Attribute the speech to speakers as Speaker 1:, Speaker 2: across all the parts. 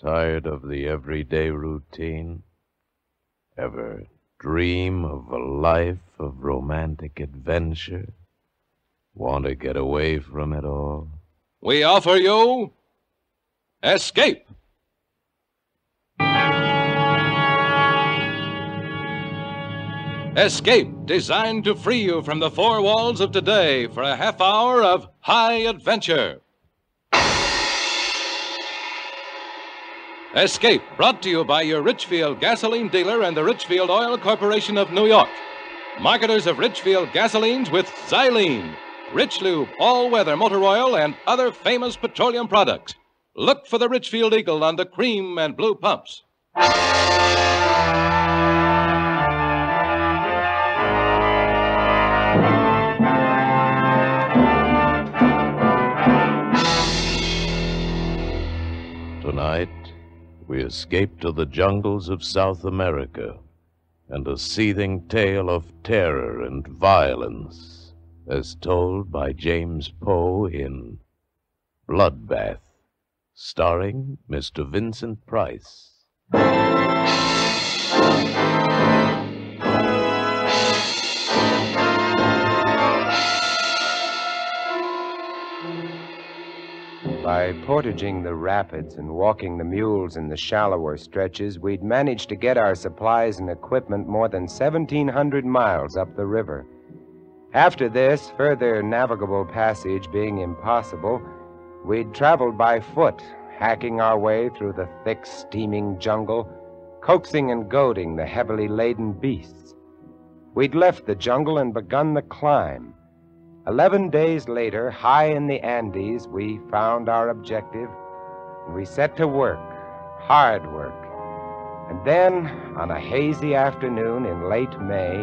Speaker 1: Tired of the everyday routine? Ever dream of a life of romantic adventure? Want to get away from it all?
Speaker 2: We offer you Escape. Escape, designed to free you from the four walls of today for a half hour of high adventure. Escape, brought to you by your Richfield gasoline dealer and the Richfield Oil Corporation of New York. Marketers of Richfield gasolines with xylene, Rich Lube, all-weather motor oil, and other famous petroleum products. Look for the Richfield Eagle on the cream and blue pumps.
Speaker 1: Tonight, we escape to the jungles of South America and a seething tale of terror and violence as told by James Poe in Bloodbath, starring Mr. Vincent Price.
Speaker 3: By portaging the rapids and walking the mules in the shallower stretches, we'd managed to get our supplies and equipment more than 1,700 miles up the river. After this, further navigable passage being impossible, we'd traveled by foot, hacking our way through the thick, steaming jungle, coaxing and goading the heavily laden beasts. We'd left the jungle and begun the climb. 11 days later, high in the Andes, we found our objective, and we set to work, hard work. And then, on a hazy afternoon in late May,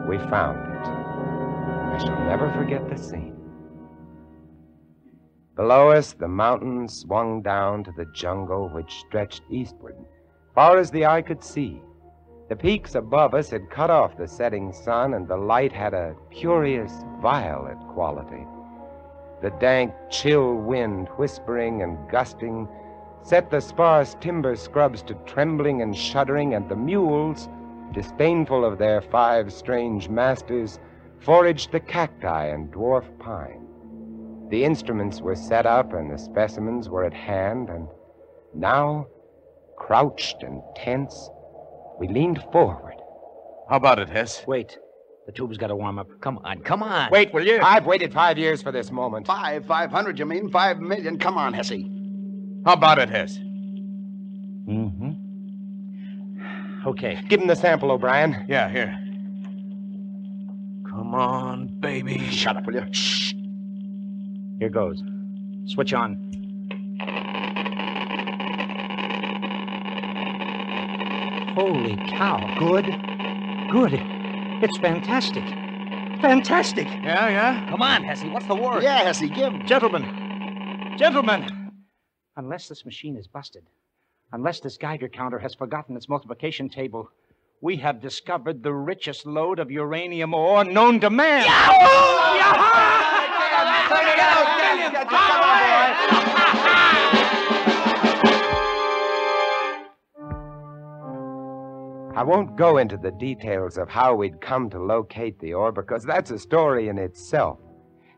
Speaker 3: we found it. I shall never forget the scene. Below us, the mountains swung down to the jungle which stretched eastward, far as the eye could see. The peaks above us had cut off the setting sun, and the light had a curious violet quality. The dank, chill wind, whispering and gusting, set the sparse timber scrubs to trembling and shuddering, and the mules, disdainful of their 5 strange masters, foraged the cacti and dwarf pine. The instruments were set up and the specimens were at hand, and now, crouched and tense, we leaned forward.
Speaker 4: How about it, Hess?
Speaker 5: Wait. The tube's got to warm up.
Speaker 6: Come on.
Speaker 4: Wait, will you?
Speaker 3: I've waited 5 years for this moment.
Speaker 6: 500, you mean? 5 million. Come on, Hesse.
Speaker 4: How about it, Hess?
Speaker 5: Mm-hmm. Okay.
Speaker 3: Give him the sample, O'Brien.
Speaker 4: Yeah, here.
Speaker 1: Come on, baby.
Speaker 6: Shut up, will you? Shh.
Speaker 5: Here goes. Switch on. Holy cow.
Speaker 6: Good?
Speaker 5: Good. It's fantastic. Fantastic.
Speaker 4: Yeah?
Speaker 6: Come on, Hesse. What's the word? Yeah, Hesse, give.
Speaker 5: Gentlemen. Unless this machine is busted, unless this Geiger counter has forgotten its multiplication table, we have discovered the richest lode of uranium ore known to man.
Speaker 6: Yahoo!
Speaker 3: I won't go into the details of how we'd come to locate the ore, because that's a story in itself.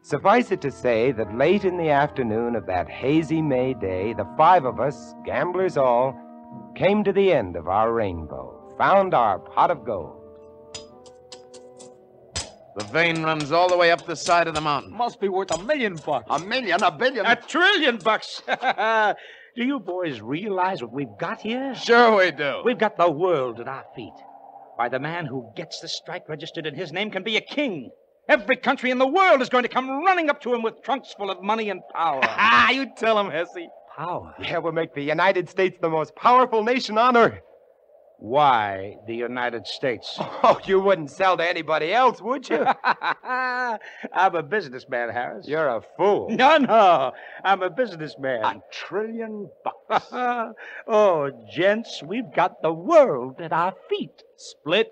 Speaker 3: Suffice it to say that late in the afternoon of that hazy May day, the 5 of us, gamblers all, came to the end of our rainbow, found our pot of gold.
Speaker 4: The vein runs all the way up the side of the mountain.
Speaker 6: Must be worth $1 million. $1 million? $1 billion?
Speaker 5: $1 trillion. Do you boys realize what we've got here?
Speaker 4: Sure we do.
Speaker 5: We've got the world at our feet. Why, the man who gets the strike registered in his name can be a king. Every country in the world is going to come running up to him with trunks full of money and power.
Speaker 4: You tell him, Hesse.
Speaker 5: Power?
Speaker 3: Yeah, we'll make the United States the most powerful nation on earth.
Speaker 5: Why the United States?
Speaker 3: Oh, you wouldn't sell to anybody else, would you?
Speaker 5: I'm a businessman, Harris.
Speaker 3: You're a fool.
Speaker 5: No. I'm a businessman.
Speaker 6: $1 trillion.
Speaker 5: Oh, gents, we've got the world at our feet. Split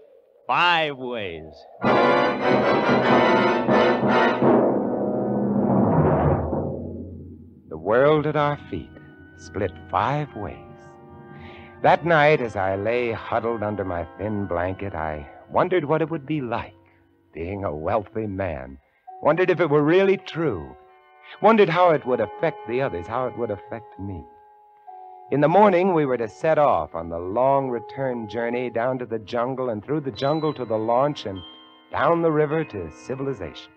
Speaker 5: 5 ways.
Speaker 3: The world at our feet, split 5 ways. That night, as I lay huddled under my thin blanket, I wondered what it would be like being a wealthy man. Wondered if it were really true. Wondered how it would affect the others, how it would affect me. In the morning, we were to set off on the long return journey down to the jungle and through the jungle to the launch and down the river to civilization.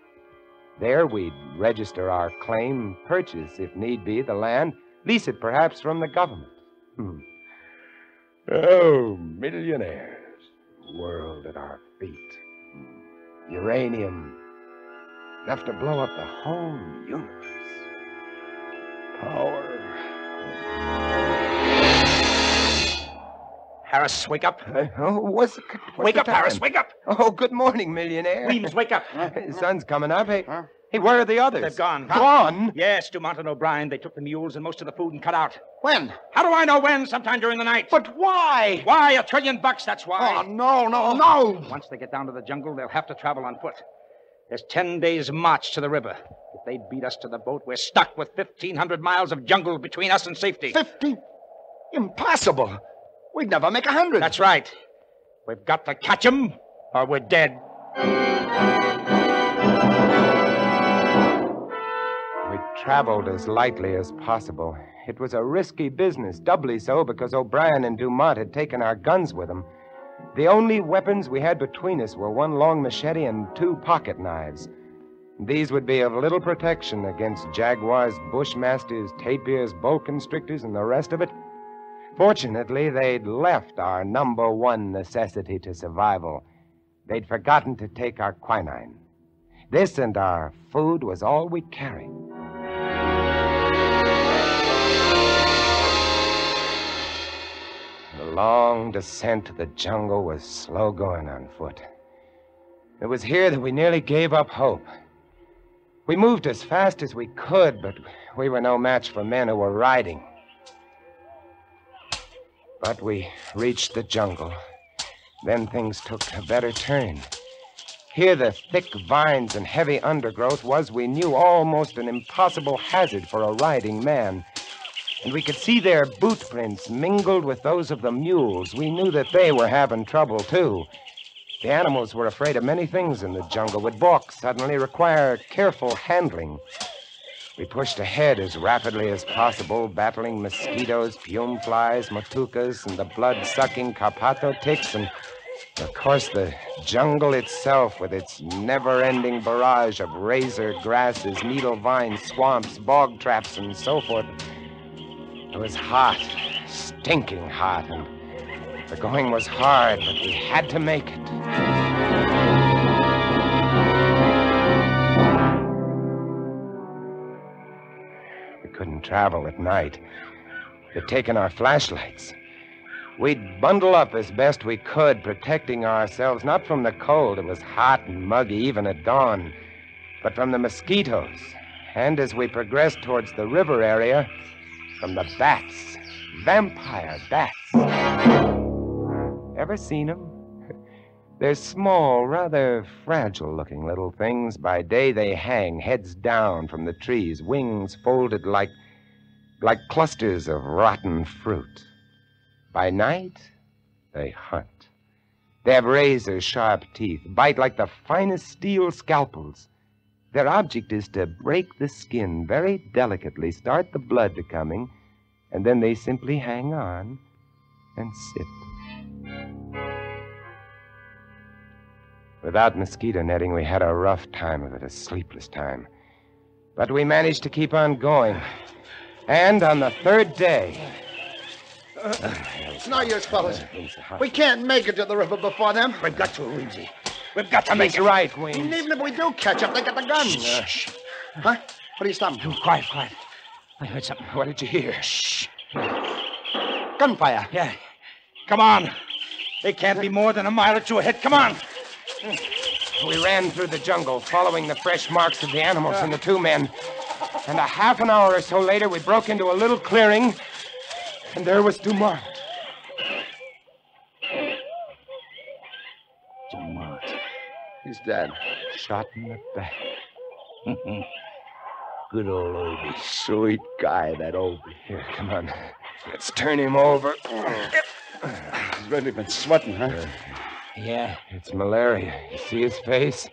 Speaker 3: There, we'd register our claim, purchase, if need be, the land, lease it perhaps from the government. Oh, millionaires. World at our feet. Uranium. Enough to blow up the whole universe. Power.
Speaker 5: Harris, wake up.
Speaker 3: What's
Speaker 5: Wake
Speaker 3: the
Speaker 5: up,
Speaker 3: time?
Speaker 5: Harris, wake up.
Speaker 3: Oh, good morning, millionaire.
Speaker 5: Weems, wake up.
Speaker 3: The sun's coming up. Hey, hey, where are the others?
Speaker 5: They've gone.
Speaker 3: Gone?
Speaker 5: Yes, Dumont and O'Brien. They took the mules and most of the food and cut out.
Speaker 6: When?
Speaker 5: How do I know when? Sometime during the night.
Speaker 6: But why?
Speaker 5: Why? $1 trillion, that's why.
Speaker 6: Oh, no.
Speaker 5: Once they get down to the jungle, they'll have to travel on foot. There's 10 days' march to the river. If they beat us to the boat, we're stuck with 1,500 miles of jungle between us and safety.
Speaker 6: 50? Impossible. We'd never make 100.
Speaker 5: That's right. We've got to catch 'em, or we're dead.
Speaker 3: We traveled as lightly as possible. It was a risky business, doubly so because O'Brien and Dumont had taken our guns with them. The only weapons we had between us were one long machete and 2 pocket knives. These would be of little protection against jaguars, bushmasters, tapirs, boa constrictors, and the rest of it. Fortunately, they'd left our number one necessity to survival. They'd forgotten to take our quinine. This and our food was all we carried. The long descent to the jungle was slow going on foot. It was here that we nearly gave up hope. We moved as fast as we could, but we were no match for men who were riding. But we reached the jungle. Then things took a better turn. Here, the thick vines and heavy undergrowth was, we knew, almost an impossible hazard for a riding man. And we could see their boot prints mingled with those of the mules. We knew that they were having trouble, too. The animals were afraid of many things in the jungle, would balk suddenly, require careful handling. We pushed ahead as rapidly as possible, battling mosquitoes, pume flies, matucas, and the blood-sucking carpato ticks, and, of course, the jungle itself with its never-ending barrage of razor grasses, needle vines, swamps, bog traps, and so forth. It was hot, stinking hot, and the going was hard, but we had to make it. We couldn't travel at night. They'd taken our flashlights. We'd bundle up as best we could, protecting ourselves not from the cold. It was hot and muggy even at dawn, but from the mosquitoes. And as we progressed towards the river area, from the bats. Vampire bats. Ever seen them? They're small, rather fragile-looking little things. By day, they hang heads down from the trees, wings folded like clusters of rotten fruit. By night, they hunt. They have razor-sharp teeth, bite like the finest steel scalpels. Their object is to break the skin very delicately, start the blood to coming, and then they simply hang on and sit. Without mosquito netting, we had a rough time of it, a sleepless time. But we managed to keep on going. And on the 3rd day...
Speaker 6: It's no use, fellas. We can't make it to the river before them.
Speaker 5: We've got to, Weemsy. We've got to make it.
Speaker 3: He's right, Weems.
Speaker 6: And even if we do catch up, they got the guns.
Speaker 3: Shh.
Speaker 6: Huh? What are you stopping?
Speaker 5: Quiet. I heard something.
Speaker 3: What did you hear?
Speaker 5: Shh.
Speaker 6: Gunfire.
Speaker 5: Yeah. Come on. They can't be more than a mile or two ahead. Come on.
Speaker 3: We ran through the jungle, following the fresh marks of the animals and the 2 men. And a half an hour or so later, we broke into a little clearing, and there was Dumont.
Speaker 5: Dumont.
Speaker 6: He's dead.
Speaker 3: Shot in the back.
Speaker 5: Good old Obie.
Speaker 6: Sweet guy, that Obie.
Speaker 3: Here, come on. Let's turn him over.
Speaker 6: He's really been sweating, huh?
Speaker 5: Yeah,
Speaker 3: It's malaria. You see his face?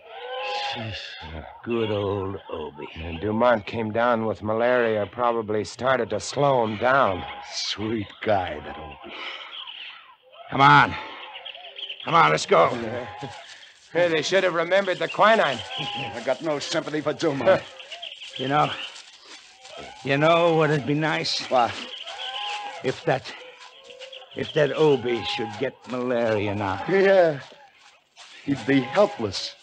Speaker 5: good old Obie.
Speaker 3: And Dumont came down with malaria, probably started to slow him down.
Speaker 6: Sweet guy, that Obie.
Speaker 5: Come on. Come on, let's go.
Speaker 3: Hey, they should have remembered the quinine.
Speaker 6: I got no sympathy for Dumont.
Speaker 5: You know what'd be nice?
Speaker 6: What?
Speaker 5: If that Obie should get malaria now.
Speaker 6: Yeah. He'd be helpless.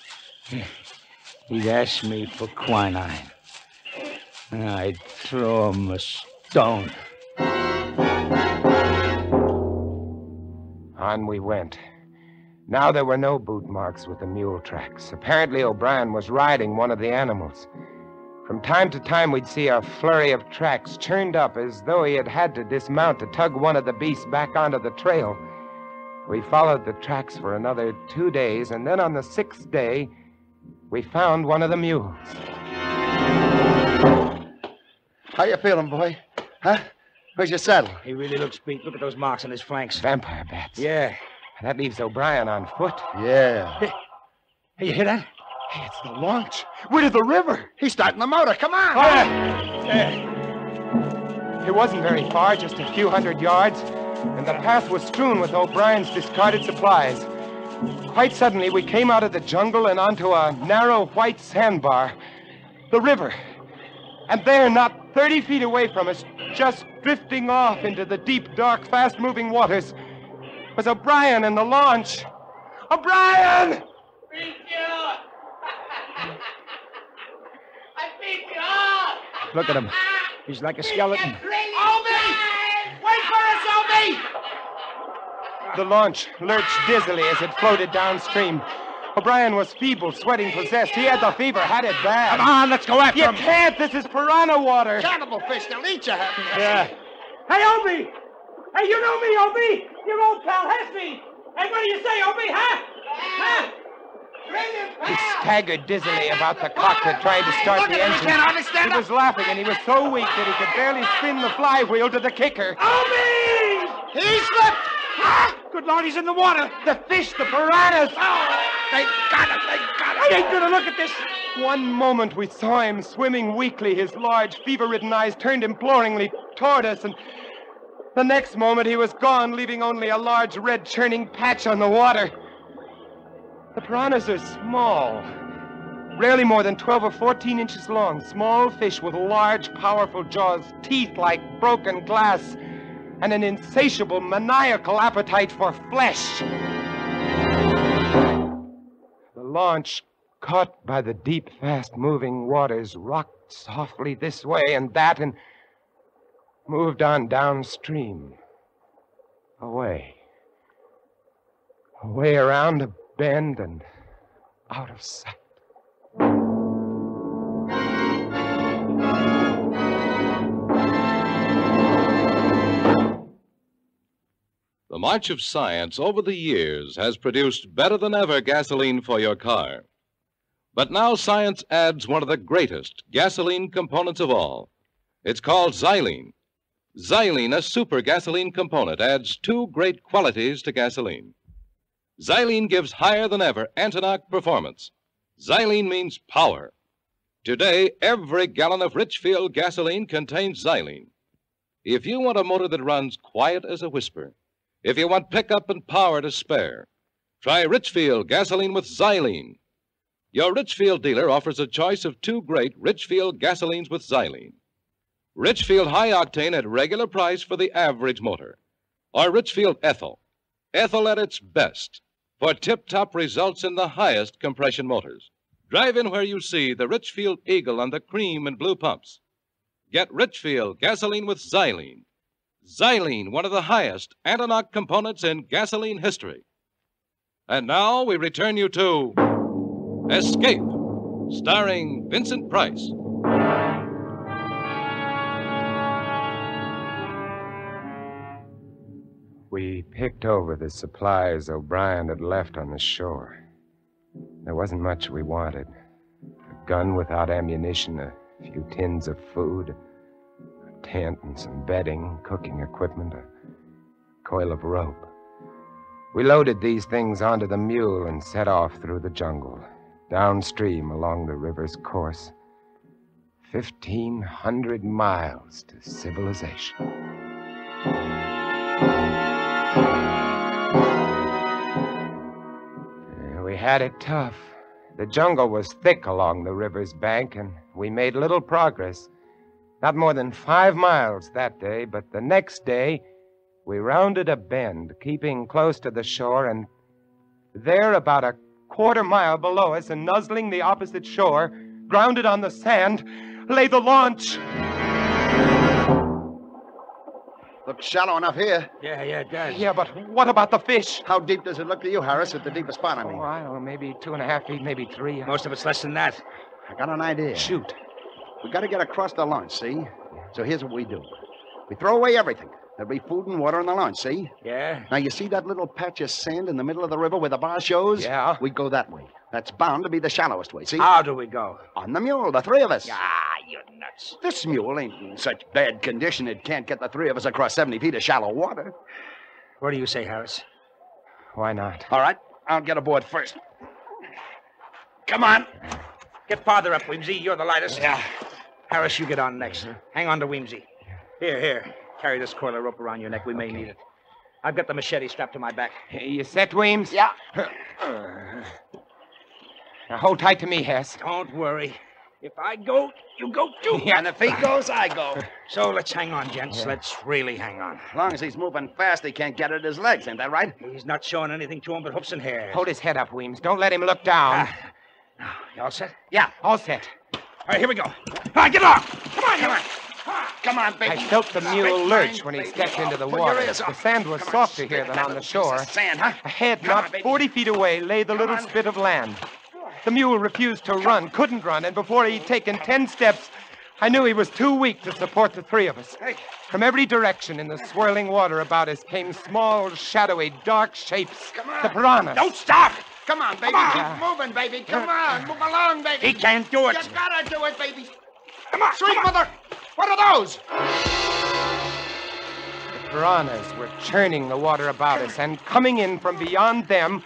Speaker 5: He'd ask me for quinine. I'd throw him a stone.
Speaker 3: On we went. Now there were no boot marks with the mule tracks. Apparently O'Brien was riding one of the animals. From time to time we'd see a flurry of tracks churned up as though he had had to dismount to tug one of the beasts back onto the trail. We followed the tracks for another 2 days, and then on the 6th day, we found one of the mules.
Speaker 6: How you feeling, boy? Huh? Where's your saddle?
Speaker 5: He really looks beat. Look at those marks on his flanks.
Speaker 3: Vampire bats.
Speaker 5: Yeah.
Speaker 3: That leaves O'Brien on foot.
Speaker 6: Yeah.
Speaker 5: Hey, you hear that?
Speaker 6: Hey, it's the launch. We're to the river. He's starting the motor. Come on.
Speaker 3: It wasn't very far, just a few hundred yards, and the path was strewn with O'Brien's discarded supplies. Quite suddenly, we came out of the jungle and onto a narrow white sandbar. The river. And there, not 30 feet away from us, just drifting off into the deep, dark, fast-moving waters, was O'Brien in the launch. O'Brien!
Speaker 7: Beat you! I beat you all!
Speaker 5: Look at him. He's like a skeleton.
Speaker 7: Obie! Wait for us, Obie!
Speaker 3: The launch lurched dizzily as it floated downstream. O'Brien was feeble, sweating, possessed. He had the fever, had it bad.
Speaker 5: Come on, let's go after
Speaker 3: You
Speaker 5: him.
Speaker 3: can't. This is piranha water.
Speaker 6: Cannibal fish. They'll eat you.
Speaker 3: Yeah.
Speaker 7: Hey, Obie! Hey, you know me, Obie! Your old pal Hesse! Hey, what do you say, Obie, huh? Huh?
Speaker 3: He staggered dizzily about the cockpit, trying to start the engine. He was laughing, and he was so weak that he could barely spin the flywheel to the kicker.
Speaker 7: Obie!
Speaker 6: He slipped.
Speaker 5: Good Lord, he's in the water.
Speaker 3: The fish, the piranhas.
Speaker 6: They got him. They got him.
Speaker 5: I ain't gonna look at this.
Speaker 3: One moment we saw him swimming weakly, his large, fever-ridden eyes turned imploringly toward us, and the next moment he was gone, leaving only a large red churning patch on the water. The piranhas are small, rarely more than 12 or 14 inches long, small fish with large, powerful jaws, teeth like broken glass, and an insatiable, maniacal appetite for flesh. The launch, caught by the deep, fast-moving waters, rocked softly this way and that and moved on downstream. Away. Away around a bend and out of sight.
Speaker 2: The march of science over the years has produced better than ever gasoline for your car. But now science adds one of the greatest gasoline components of all. It's called xylene. Xylene, a super gasoline component, adds two great qualities to gasoline. Xylene gives higher than ever anti-knock performance. Xylene means power. Today, every gallon of Richfield gasoline contains xylene. If you want a motor that runs quiet as a whisper, if you want pickup and power to spare, try Richfield gasoline with xylene. Your Richfield dealer offers a choice of two great Richfield gasolines with xylene. Richfield High Octane at regular price for the average motor, or Richfield Ethyl. Ethyl at its best for tip-top results in the highest compression motors. Drive in where you see the Richfield Eagle on the cream and blue pumps. Get Richfield gasoline with xylene. Xylene, one of the highest anti-knock components in gasoline history. And now we return you to Escape, starring Vincent Price.
Speaker 3: We picked over the supplies O'Brien had left on the shore. There wasn't much we wanted. A gun without ammunition, a few tins of food, a tent and some bedding, cooking equipment, a coil of rope. We loaded these things onto the mule and set off through the jungle, downstream along the river's course. 1,500 miles to civilization. We had it tough. The jungle was thick along the river's bank, and we made little progress. Not more than 5 miles that day, but the next day, we rounded a bend, keeping close to the shore, and there, about a quarter mile below us and nuzzling the opposite shore, grounded on the sand, lay the launch.
Speaker 6: Looks shallow enough here.
Speaker 5: Yeah, it does.
Speaker 3: Yeah, but what about the fish?
Speaker 6: How deep does it look to you, Harris, at the deepest spot, I mean?
Speaker 3: Oh, I don't know, maybe 2.5 feet, maybe 3.
Speaker 5: Most of it's less than that.
Speaker 6: I got an idea.
Speaker 3: Shoot.
Speaker 6: We got to get across the launch, see? So here's what we do. We throw away everything. There'll be food and water in the launch, see?
Speaker 5: Yeah?
Speaker 6: Now, you see that little patch of sand in the middle of the river where the bar shows?
Speaker 3: Yeah.
Speaker 6: We go that way. That's bound to be the shallowest way, see?
Speaker 5: How do we go?
Speaker 6: On the mule, the 3 of us.
Speaker 5: Ah, you're nuts.
Speaker 6: This mule ain't in such bad condition it can't get the 3 of us across 70 feet of shallow water.
Speaker 5: What do you say, Harris?
Speaker 3: Why not?
Speaker 6: All right, I'll get aboard first. Come on.
Speaker 5: Get farther up, Weemsy. You're the lightest. Yeah. Harris, you get on next. Hang on to Weemsy. Here. Carry this coil of rope around your neck. We may need it. I've got the machete strapped to my back.
Speaker 3: You set, Weems?
Speaker 6: Yeah.
Speaker 3: Now hold tight to me, Hess.
Speaker 5: Don't worry. If I go, you go too.
Speaker 6: And if he goes, I go.
Speaker 5: So let's hang on, gents. Let's really hang on.
Speaker 6: As long as he's moving fast, he can't get at his legs. Ain't that right?
Speaker 5: He's not showing anything to him but hoofs and hair.
Speaker 3: Hold his head up, Weems. Don't let him look down.
Speaker 5: You all set?
Speaker 6: Yeah.
Speaker 3: All set.
Speaker 5: All right, here we go. All right, get along. Come on.
Speaker 6: Come on, baby.
Speaker 3: I felt the mule lurch when he stepped into the water. The sand was softer here than on the shore.
Speaker 6: Sand, huh?
Speaker 3: Ahead, not 40 feet away, lay the little spit of land. The mule refused to run, couldn't run, and before he'd taken 10 steps, I knew he was too weak to support the 3 of us. From every direction in the swirling water about us came small, shadowy, dark shapes.
Speaker 6: Come on.
Speaker 3: The piranhas.
Speaker 5: Don't stop.
Speaker 6: Come on, baby. Keep moving, baby. Come on. Move along, baby.
Speaker 5: He can't do it.
Speaker 6: You gotta do it, baby.
Speaker 5: Come on.
Speaker 6: Sweet mother. What are those?
Speaker 3: The piranhas were churning the water about us, and coming in from beyond them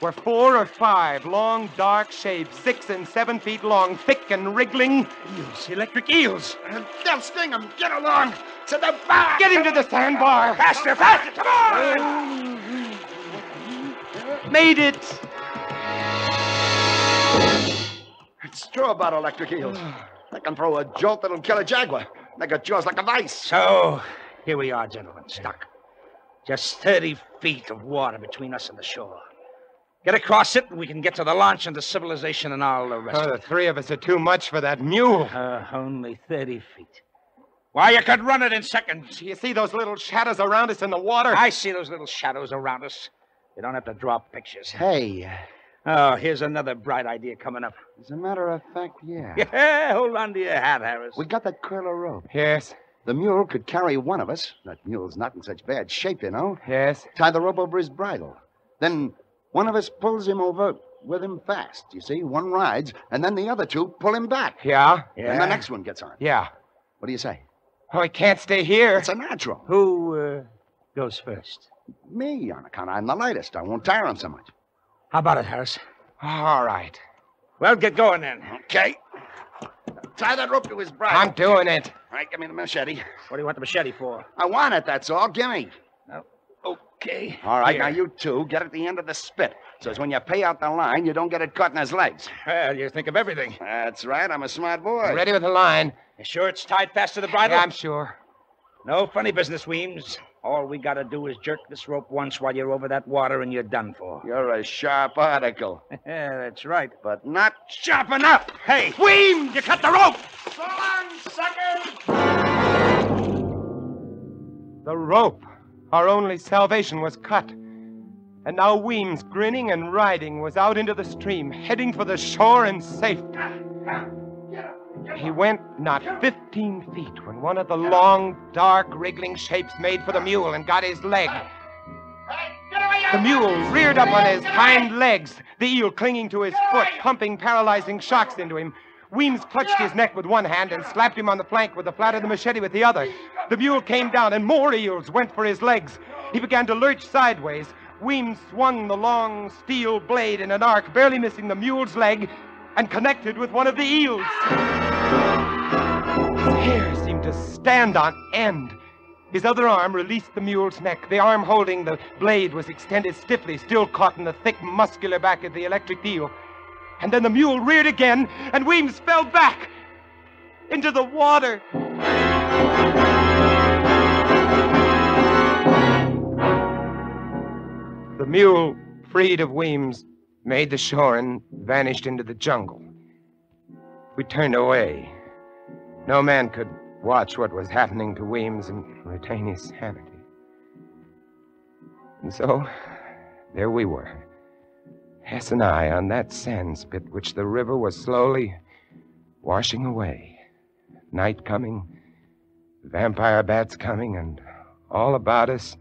Speaker 3: were 4 or 5 long, dark shapes, 6 and 7 feet long, thick and wriggling.
Speaker 5: Eels, electric eels.
Speaker 6: They'll sting him. Get along to the bar.
Speaker 3: Get him to the sandbar.
Speaker 5: Faster. Come on.
Speaker 3: Made it.
Speaker 6: It's true about electric eels. They can throw a jolt that'll kill a jaguar. They got jaws like a vice.
Speaker 5: So, here we are, gentlemen, stuck. Just 30 feet of water between us and the shore. Get across it, and we can get to the launch and to civilization and all the rest
Speaker 3: Oh,
Speaker 5: of
Speaker 3: the 3 of us are too much for that mule.
Speaker 5: it. Only 30 feet. Why, you could run it in seconds.
Speaker 3: Do you see those little shadows around us in the water?
Speaker 5: I see those little shadows around us. You don't have to draw pictures.
Speaker 6: Hey,
Speaker 5: Oh, here's another bright idea coming up.
Speaker 6: as a matter of fact, yeah.
Speaker 5: Yeah, hold on to your hat, Harris.
Speaker 6: We got that coil of rope.
Speaker 3: Yes,
Speaker 6: The mule could carry one of us. That mule's not in such bad shape, you know.
Speaker 3: yes.
Speaker 6: Tie the rope over his bridle. Then one of us pulls him over with him fast, you see. One rides, and then the other 2 pull him back.
Speaker 3: Yeah?
Speaker 6: And the next one gets on.
Speaker 3: Yeah.
Speaker 6: What do you say?
Speaker 3: Oh, he can't stay here.
Speaker 6: It's a natural.
Speaker 5: Who goes first?
Speaker 6: Me, on account I'm the lightest. I won't tire him so much.
Speaker 5: How about it, Harris?
Speaker 3: All right.
Speaker 5: Well, get going then.
Speaker 6: Okay. Tie that rope to his bridle.
Speaker 3: I'm doing it.
Speaker 6: All right, give me the machete.
Speaker 5: What do you want the machete for?
Speaker 6: I want it, that's all. Give me.
Speaker 5: Okay.
Speaker 6: All right,
Speaker 5: Here.
Speaker 6: now you 2 get at the end of the spit. So as when you pay out the line, you don't get it caught in his legs.
Speaker 5: Well, you think of everything.
Speaker 6: That's right. I'm a smart boy.
Speaker 3: Ready with the line.
Speaker 5: You sure it's tied fast to the bridle?
Speaker 3: Yeah, I'm sure.
Speaker 5: No funny business, Weems. All we gotta do is jerk this rope once while you're over that water and you're done for.
Speaker 6: You're a sharp article,
Speaker 5: Yeah, that's right.
Speaker 6: but not sharp enough.
Speaker 5: Hey, Weems, you cut the rope!
Speaker 6: So long, suckers!
Speaker 3: The rope. Our only salvation was cut. And now Weems, grinning and riding, was out into the stream, heading for the shore and safe. He went not 15 feet when one of the long, dark, wriggling shapes made for the mule and got his leg. The mule reared up on his hind legs, the eel clinging to his foot, pumping paralyzing shocks into him. Weems clutched his neck with one hand and slapped him on the flank with the flat of the machete with the other. The mule came down, and more eels went for his legs. He began to lurch sideways. Weems swung the long steel blade in an arc, barely missing the mule's leg, and connected with one of the eels. His hair seemed to stand on end. His other arm released the mule's neck. The arm holding the blade was extended stiffly, still caught in the thick, muscular back of the electric eel. And then the mule reared again, and Weems fell back into the water. The mule, freed of Weems, made the shore and vanished into the jungle. We turned away. No man could watch what was happening to Weems and retain his sanity. And so, there we were, Hess and I, on that sand spit which the river was slowly washing away. Night coming, vampire bats coming, and all about us,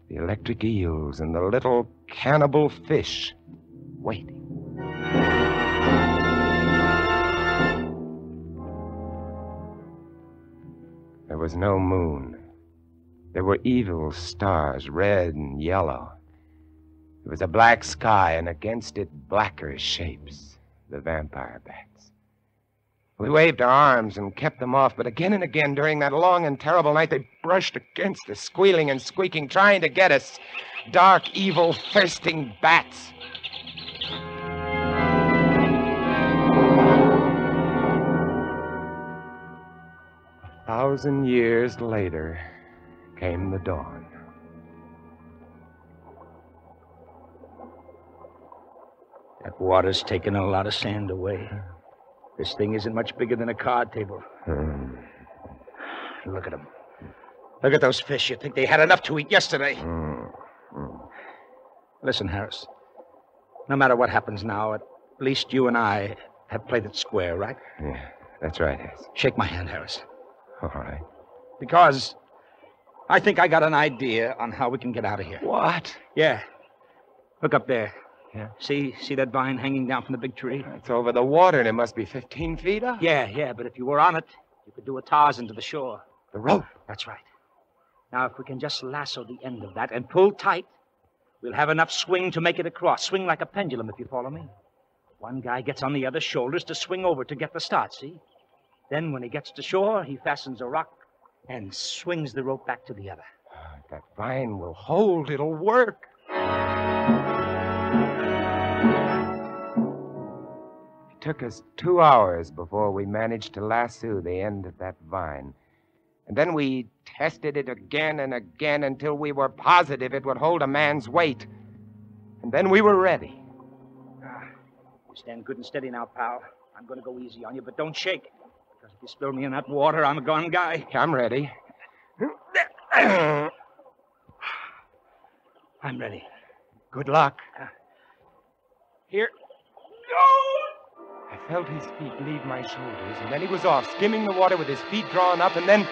Speaker 3: the electric eels and the little cannibal fish waiting. There was no moon. There were evil stars, red and yellow. There was a black sky, and against it, blacker shapes, the vampire bats. We waved our arms and kept them off, but again and again during that long and terrible night, they brushed against us, squealing and squeaking, trying to get us. Dark, evil, thirsting bats. A 1,000 years later came the dawn.
Speaker 5: That water's taken a lot of sand away. This thing isn't much bigger than a card table. Look at them. Look at those fish. You'd think they had enough to eat yesterday. Listen, Harris. No matter what happens now, at least you and I have played it square, right?
Speaker 3: Yeah, that's right, Hess.
Speaker 5: Shake my hand, Harris.
Speaker 3: All right.
Speaker 5: Because I think I got an idea on how we can get out of here.
Speaker 3: What?
Speaker 5: Yeah. Look up there.
Speaker 3: Yeah.
Speaker 5: See that vine hanging down from the big tree?
Speaker 3: It's over the water, and it must be 15 feet up.
Speaker 5: Yeah, but if you were on it, you could do a Tarzan to the shore.
Speaker 3: The rope.
Speaker 5: That's right. Now, if we can just lasso the end of that and pull tight, we'll have enough swing to make it across. Swing like a pendulum, if you follow me. One guy gets on the other's shoulders to swing over to get the start, see? Then when he gets to shore, he fastens a rock and swings the rope back to the other.
Speaker 3: That vine will hold. It'll work. It took us 2 hours before we managed to lasso the end of that vine. And then we tested it again and again until we were positive it would hold a man's weight. And then we were ready.
Speaker 5: You stand good and steady now, pal. I'm going to go easy on you, but don't shake. Because if you spill me in that water, I'm a gone guy.
Speaker 3: I'm ready.
Speaker 5: I'm ready.
Speaker 3: Good luck.
Speaker 5: Here.
Speaker 3: I felt his feet leave my shoulders, and then he was off, skimming the water with his feet drawn up, and then,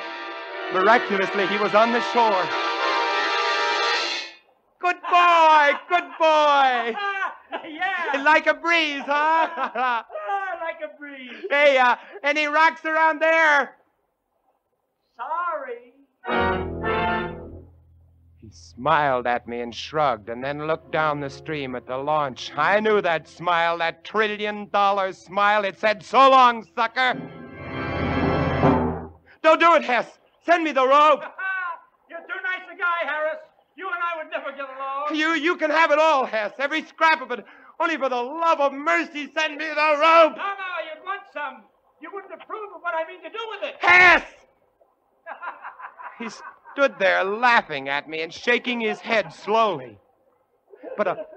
Speaker 3: miraculously, he was on the shore. Good boy! Good boy!
Speaker 7: Yeah.
Speaker 3: Like a breeze, huh?
Speaker 7: Like a breeze.
Speaker 3: Hey, any rocks around there?
Speaker 7: Sorry.
Speaker 3: He smiled at me and shrugged, and then looked down the stream at the launch. I knew that smile, that $1 trillion smile. It said, "So long, sucker." Don't do it, Hess. Send me the rope.
Speaker 7: You're too nice a guy, Harris. You and I would never get along.
Speaker 3: You can have it all, Hess. Every scrap of it. Only for the love of mercy, send me the rope.
Speaker 7: No, you'd want some. You wouldn't approve of what I mean to do with it.
Speaker 3: Hess! He stood there laughing at me and shaking his head slowly. But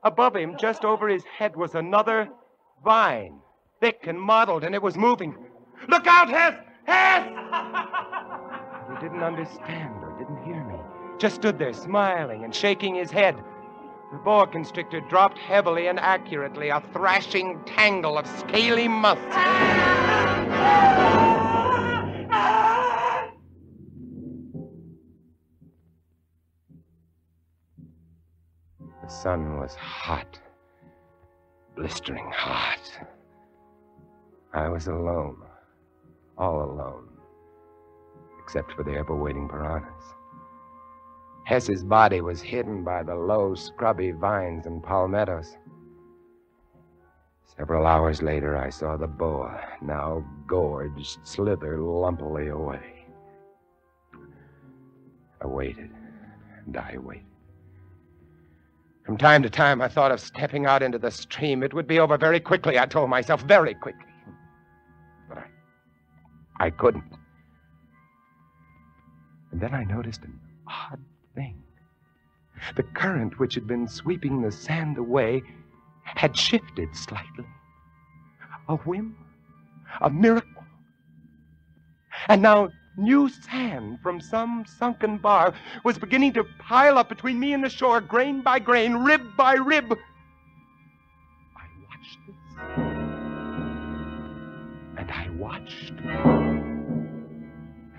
Speaker 3: above him, just over his head, was another vine, thick and mottled, and it was moving. Look out, Hess! Hess! He didn't understand or didn't hear me. Just stood there smiling and shaking his head. The boa constrictor dropped heavily and accurately, a thrashing tangle of scaly musks. The sun was hot, blistering hot. I was alone, all alone, except for the ever-waiting piranhas. Hess's body was hidden by the low, scrubby vines and palmettos. Several hours later, I saw the boa, now gorged, slither lumpily away. I waited, and I waited. From time to time, I thought of stepping out into the stream. It would be over very quickly, I told myself, very quickly. But I couldn't. And then I noticed an odd thing. The current which had been sweeping the sand away had shifted slightly. A whim, a miracle. And now new sand from some sunken bar was beginning to pile up between me and the shore, grain by grain, rib by rib. I watched this. And I watched.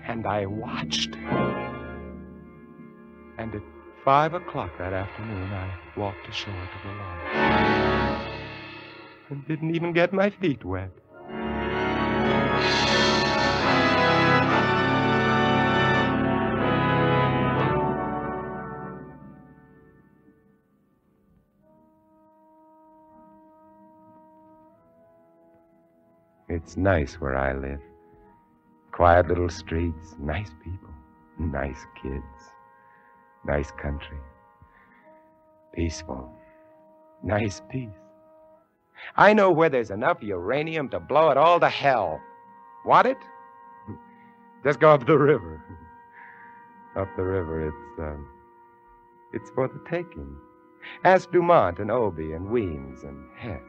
Speaker 3: And I watched. And at 5 o'clock that afternoon, I walked ashore to the lawn. And didn't even get my feet wet. It's nice where I live. Quiet little streets, nice people, nice kids, nice country. Peaceful, nice peace. I know where there's enough uranium to blow it all to hell. Want it? Just go up the river. Up the river, it's for the taking. Ask Dumont and Obie and Weems and Hess.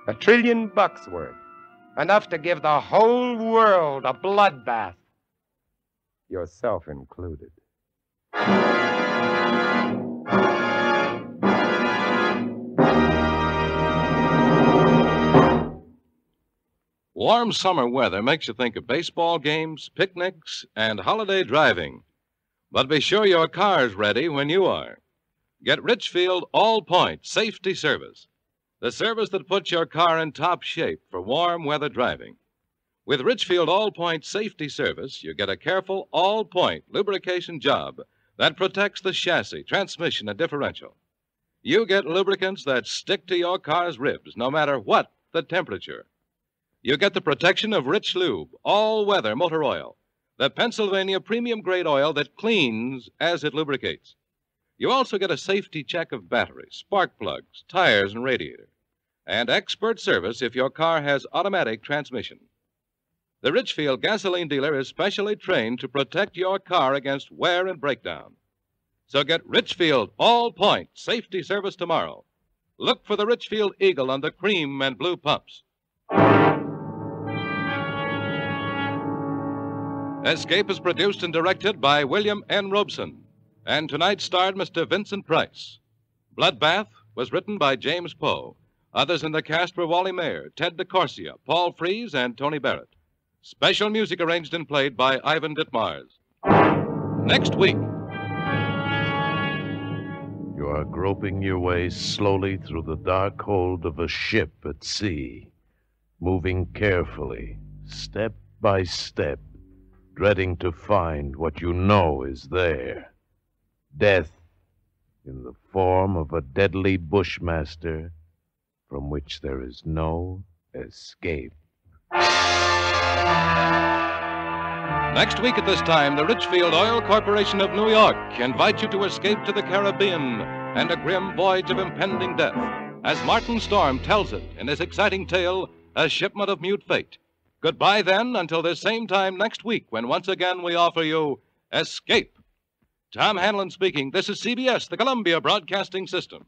Speaker 3: $1 trillion worth. Enough to give the whole world a bloodbath. Yourself included.
Speaker 2: Warm summer weather makes you think of baseball games, picnics, and holiday driving. But be sure your car's ready when you are. Get Richfield All-Point Safety Service, the service that puts your car in top shape for warm weather driving. With Richfield All-Point Safety Service, you get a careful all-point lubrication job that protects the chassis, transmission, and differential. You get lubricants that stick to your car's ribs no matter what the temperature. You get the protection of Rich Lube, all-weather motor oil, the Pennsylvania premium-grade oil that cleans as it lubricates. You also get a safety check of batteries, spark plugs, tires, and radiator, and expert service if your car has automatic transmission. The Richfield gasoline dealer is specially trained to protect your car against wear and breakdown. So get Richfield All-Point Safety Service tomorrow. Look for the Richfield Eagle on the cream and blue pumps. Escape is produced and directed by William N. Robson, and tonight starred Mr. Vincent Price. Bloodbath was written by James Poe. Others in the cast were Wally Maher, Ted Corsia, Paul Frees, and Tony Barrett. Special music arranged and played by Ivan Ditmars. Next week.
Speaker 1: You are groping your way slowly through the dark hold of a ship at sea, moving carefully, step by step, dreading to find what you know is there. Death in the form of a deadly bushmaster from which there is no escape.
Speaker 2: Next week at this time, the Richfield Oil Corporation of New York invite you to escape to the Caribbean and a grim voyage of impending death, as Martin Storm tells it in his exciting tale, A Shipment of Mute Fate. Goodbye, then, until this same time next week, when once again we offer you Escape. Tom Hanlon speaking. This is CBS, the Columbia Broadcasting System.